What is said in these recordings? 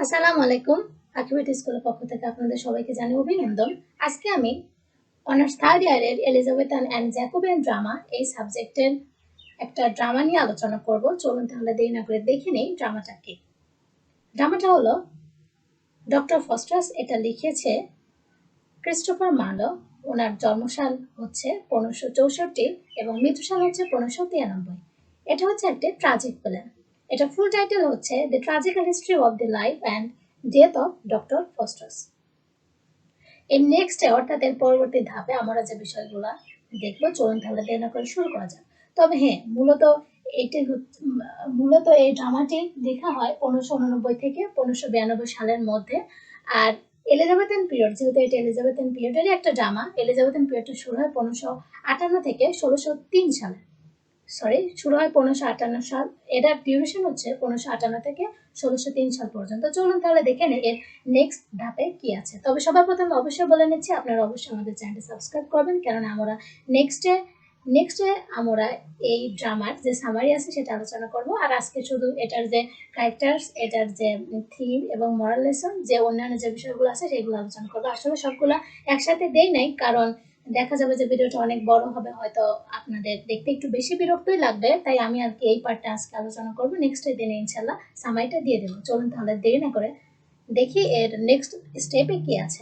আসসালামু আলাইকুম। আকিবেটি স্কুলের পক্ষ থেকে আপনাদের সবাইকে জানাই অভিনন্দন। আজকে আমি অনার্স থার্ড ইয়ারের এলিজাবেথান অ্যান্ড জ্যাকোবিয়ান ড্রামা এই সাবজেক্টের একটা ড্রামা নিয়ে আলোচনা করব। চলুন তাহলে দেরি না করে দেখে নেই ড্রামাটা কি। ড্রামাটা হলো ডক্টর ফস্টাস। এটা লিখেছে ক্রিস্টোফার মার্লো। ওনার জন্মসাল হচ্ছে 1564 এবং মৃত্যুসাল হচ্ছে 1593। এটা হচ্ছে একটা ট্রাজিক প্লে। এটা ফুল টাইটেল হচ্ছে the tragical history of the life and death of doctor Faustus. এর নেক্সটে অর্থাৎ এর পরবর্তী ধাপে আমরা যে বিষয়গুলো দেখবো, চলুন তাহলে দেরি না করে শুরু করা যাক। তবে হ্যাঁ, মূলত এই ড্রামাটি লেখা হয় 1589 থেকে 1592 সালের মধ্যে। আর এলিজাবেথান পিরিয়ড, যেহেতু এটা এলিজাবেথান পিরিয়ডেরই একটা ড্রামা, এলিজাবেথান পিরিয়ডটা শুরু হয় 1558 থেকে 1603 সালে। শুরু হয় 1558 সাল। এটার ডিউরেশন হচ্ছে 1558 থেকে 1603 সাল পর্যন্ত। চলুন তাহলে দেখে নিই এর নেক্সট ধাপে কি আছে। তবে সবার প্রথমে অবশ্যই বলে নিচ্ছি, আপনারা অবশ্যই আমাদের চ্যানেলটি সাবস্ক্রাইব করবেন, কারণ আমরা নেক্সটে আমরা এই ড্রামার যে সামারি আছে সেটা আলোচনা করব। আর আজকে শুধু এটার যে ক্যারেক্টার্স, এটার যে থিম এবং মরাল লেসন, যে অন্যান্য যে বিষয়গুলো আছে সেগুলো আলোচনা করবো। আসলে সবগুলো একসাথে দেই নাই, কারণ দেখা যাবে যে ভিডিওটা অনেক বড় হবে, হয়তো আপনাদের দেখতে একটু বেশি বিরক্তই লাগবে। তাই আমি আর কি এই পার্টটা আজকে আলোচনা করবো, নেক্সট দিনে ইনশাল্লাহ সামাইটা দিয়ে দেবো। চলুন তাহলে দেরি না করে দেখি এর নেক্সট স্টেপে কি আছে।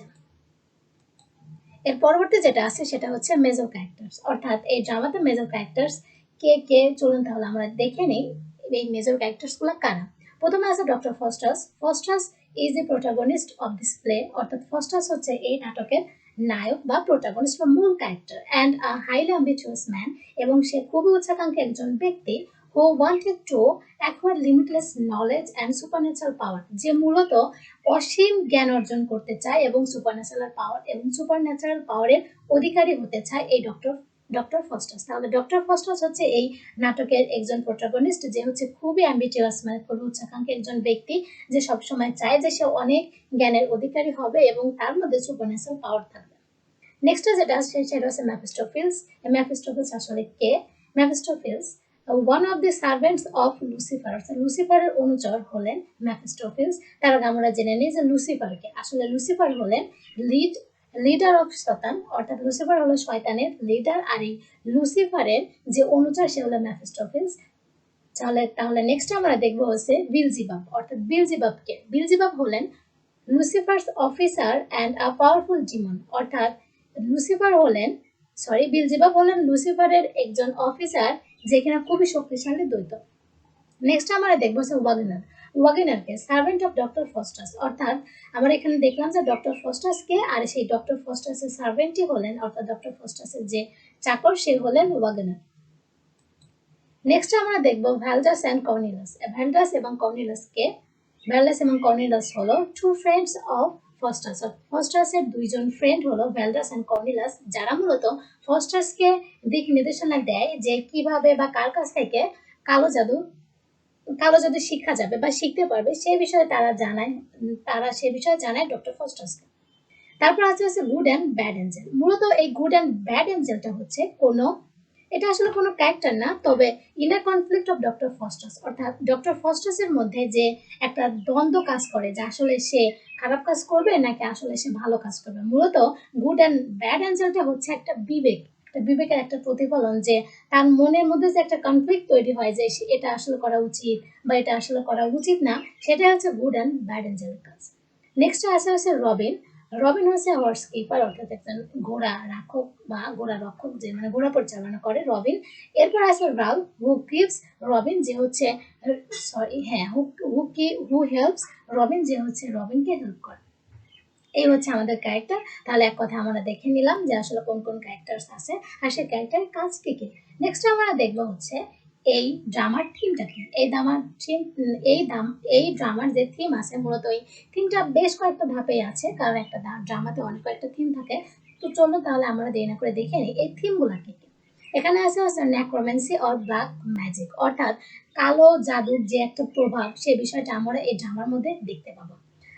এর পরবর্তী যেটা আছে সেটা হচ্ছে মেজর ক্যারেক্টার্স, অর্থাৎ এই ড্রামাতে মেজর ক্যারেক্টার্স কে কে। চলুন তাহলে আমরা দেখে নিই এই মেজর ক্যারেক্টার্স গুলো কারা। প্রথমে আছে doctor Faustus. Faustus is the protagonist of this play, অর্থাৎ ফস্টাস হচ্ছে এই নাটকের নায়ক বা প্রোটাগনিস্ট বা মূল character, and a highly ambitious man, এবং সে খুবই উচ্চাকাঙ্ক্ষী একজন ব্যক্তি, who wanted to acquire limitless knowledge and supernatural power, যে মূলত অসীম জ্ঞান অর্জন করতে চায় এবং সুপারন্যাচারাল পাওয়ারের অধিকারী হতে চায় এই ডক্টর ফস্টাস। তাহলে ডক্টর ফস্টাস হচ্ছে এই নাটকের একজন প্রোটাগনিস্ট, যে হচ্ছে খুবই অ্যাম্বিটিয়াস, মানে খুবই উচ্চাকাঙ্ক্ষী একজন ব্যক্তি, যে সবসময় চায় যে সে অনেক জ্ঞানের অধিকারী হবে এবং তার মধ্যে সুপারন্যাচারাল পাওয়ার থাকবে। নেক্সট যেটা আছে সেটা হচ্ছে ম্যাফিস্টোফেলস। ম্যাফিস্টোফেলস আসলে কে? Mephistopheles one of the servants of Lucifer, লুসিফারের অনুচর হলেন ম্যাফিস্টোফেলস। তার আগে আমরা জেনে নিই যে লুসিফারকে। আসলে লুসিফার হলেন লিডার অফ শয়তান, অর্থাৎ লুসিফার হলো শয়তানের লিডার, আর এই লুসিফারের যে অনুচর সে হলো ম্যাফিস্টোফেলস। তাহলে নেক্সট আমরা দেখবো হচ্ছে বিলজিবাব, অর্থাৎ বিলজিবাবকে। বিলজিবাব হলেন Lucifer's officer and a powerful demon, অর্থাৎ বিলজিবাব হলেন লুসিফারের একজন অফিসার, যেখানে খুবই শক্তিশালী দৈত্য। নেক্সট আমরা দেখবো হচ্ছে ওয়াগেনারকে, সার্ভেন্ট অফ ডক্টর ফস্টাস, অর্থাৎ আমরা এখানে দেখলাম যে ডক্টর ফস্টাস কে, আর সেই ডক্টর ফস্টাসের সার্ভেন্টই হলেন, অর্থাৎ ডক্টর ফস্টাসের যে চাকর সে হলেন ওয়াগেনার। নেক্সট আমরা দেখবো ভ্যালডাস অ্যান্ড কর্নেলাস। ভ্যালডাস এবং কর্নেলাস কে? ভ্যালডাস এবং কর্নেলাস হলো টু ফ্রেন্ডস অফ ফস্টাস। ফস্টাসের দুইজন ফ্রেন্ড হলো ভ্যালডাস অ্যান্ড কর্নেলাস, যারা মূলত ফস্টাসকে দিক নির্দেশনা দেয় যে কিভাবে বা কার কাছ থেকে কালো জাদু শিখা যাবে বা শিখতে পারবে, সেই বিষয়ে তারা সে বিষয়ে জানায় ডক্টর ফস্টাসকে। তারপর আছে গুড অ্যান্ড ব্যাড এঞ্জেল। মূলত এই গুড অ্যান্ড ব্যাড এঞ্জেলটা হচ্ছে এটা আসলে কোনো ক্যারেক্টার না, তবে inner conflict of doctor Faustus, অর্থাৎ ডক্টর ফস্টাসের মধ্যে যে একটা দ্বন্দ্ব কাজ করে, যে আসলে সে খারাপ কাজ করবে নাকি আসলে সে ভালো কাজ করবে। মূলত গুড অ্যান্ড ব্যাড এঞ্জেলটা হচ্ছে একটা বিবেকের একটা প্রতিফলন, যে তার মনের মধ্যে যে একটা কনফ্লিক্ট তৈরি হয় যে এটা আসলে করা উচিত বা এটা আসলে করা উচিত না, সেটা হচ্ছে গুড অ্যান্ড ব্যাড এঞ্জেলের কাজ। নেক্সট হচ্ছে রবিন। রবিন হচ্ছে হর্স কিপার, অর্থাৎ একজন ঘোড়া রাখক বা ঘোড়া রক্ষক, যে মানে ঘোড়া পরিচালনা করে রবিন। এরপর আছে রাল, হু গিভস রবিন, যে হচ্ছে হু হেল্পস রবিন, যে হচ্ছে রবিনকে হেল্প করে। এই হচ্ছে আমাদের ক্যারেক্টার। তাহলে এক কথা আমরা দেখে নিলাম যে আসলে কোন কোন ক্যারেক্টার্স আছে আর সেই ক্যারেক্টারের কাজ কি কি। নেক্সট আমরা দেখবো হচ্ছে এই ড্রামার থিমটা কি। এই ড্রামার যে থিম আছে, মূলত এই থিমটা বেশ কয়েকটা ধাপেই আছে, কারণ একটা ড্রামাতে অনেক কয়েকটা থিম থাকে। তো চলো তাহলে আমরা দেরি না করে দেখে নিই এই থিমগুলো কি কি। এখানে আছে নেক্রোম্যান্সি অর ব্ল্যাক ম্যাজিক, অর্থাৎ কালো জাদুর যে একটা প্রভাব, সে বিষয়টা আমরা এই ড্রামার মধ্যে দেখতে পাবো।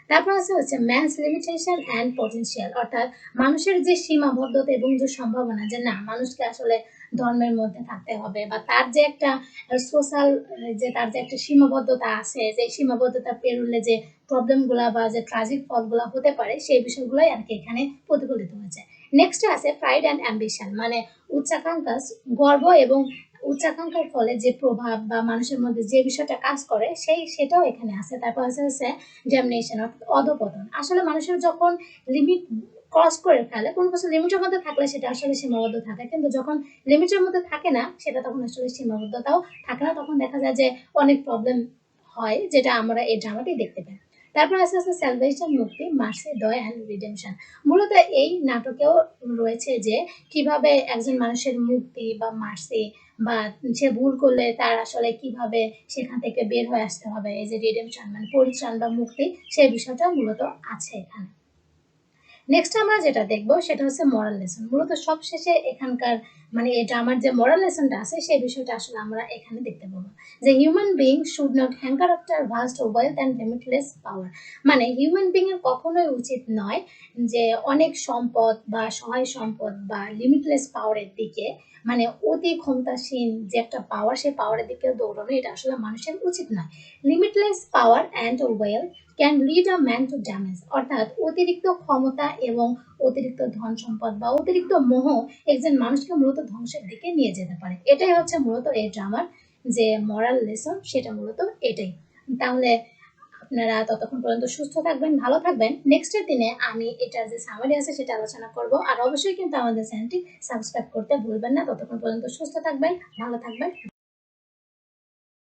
তারপর আছে হচ্ছে ম্যানস লিমিটেশন অ্যান্ড পটেনশিয়াল, অর্থাৎ মানুষের যে সীমাবদ্ধতা এবং যে সম্ভাবনা, যে না মানুষকে আসলে ধর্মের মধ্যে থাকতে হবে, বা তার যে একটা সোশ্যাল, যে তার যে একটা সীমাবদ্ধতা আছে, যে সীমাবদ্ধতা পেরোলে যে প্রবলেমগুলা বা যে ট্রাজিক ফলগুলা হতে পারে, সেই বিষয়গুলোই আর কি এখানে প্রতিফলিত হয়েছে। নেক্সট আছে প্রাইড অ্যান্ড অ্যাম্বিশন, মানে উচ্চাকাঙ্ক্ষা, গর্ব এবং উচ্চাকাঙ্ক্ষার ফলে যে প্রভাব বা মানুষের মধ্যে যে বিষয়টা কাজ করে সেটাও এখানে আছে। তারপর আছে ড্যামনেশন, অর্থাৎ অধঃপতন। আসলে মানুষের যখন লিমিট ক্রস করে ফেলে, কোনো কিছু লিমিটের মধ্যে থাকলে সেটা আসলে সীমাবদ্ধ থাকে, কিন্তু যখন লিমিটের মধ্যে থাকে না, সেটা তখন আসলে সীমাবদ্ধতাও থাকে না, তখন দেখা যায় যে অনেক প্রবলেম হয়, যেটা আমরা এই ড্রামাতেই দেখতে পাই। তারপর আস্তে আস্তে স্যালভেশন, মুক্তি, মার্সি, দয়া অ্যান্ড রিডেমশন। মূলত এই নাটকেও রয়েছে যে কিভাবে একজন মানুষের মুক্তি বা মার্সি, বা সে ভুল করলে তার আসলে কিভাবে সেখান থেকে বের হয়ে আসতে হবে, এই যে রিডেমশন মানে পরিত্রাণ বা মুক্তি, সেই বিষয়টা মূলত আছে এখানে। নেক্সট আমরা যেটা দেখবো সেটা হচ্ছে মরাল লেসন। মূলত সবশেষে এখানকার মানে এটা আমার যে মরাল লেসনটা আছে সেই বিষয়টা আসলে আমরা এখানে দেখতে পাবো, যে human being should not hanker after vast wealth and limitless power. মানে হিউম্যান বিং এর কখনোই উচিত নয় যে অনেক সম্পদ বা সহায় সম্পদ বা লিমিটলেস পাওয়ারের দিকে, মানে অতি ক্ষমতাসীন যে একটা পাওয়ার, সেই পাওয়ারের দিকে দৌড়ানো, এটা আসলে মানুষের উচিত নয়। Limitless power and wealth can lead a man to damage, অর্থাৎ অতিরিক্ত ক্ষমতা এবং অতিরিক্ত ধন সম্পদ বা অতিরিক্ত মোহ একজন মানুষকে মূলত ধ্বংসের দিকে নিয়ে যেতে পারে। এটাই হচ্ছে মূলত এই ড্রামার যে মরাল লেসন, সেটা মূলত এটাই। তাহলে আপনারা ততক্ষণ পর্যন্ত সুস্থ থাকবেন, ভালো থাকবেন। নেক্সটের দিনে আমি এটার যে সামারি আছে সেটা আলোচনা করব, আর অবশ্যই কিন্তু আমাদের চ্যানেলটি সাবস্ক্রাইব করতে ভুলবেন না। ততক্ষণ পর্যন্ত সুস্থ থাকবেন, ভালো থাকবেন।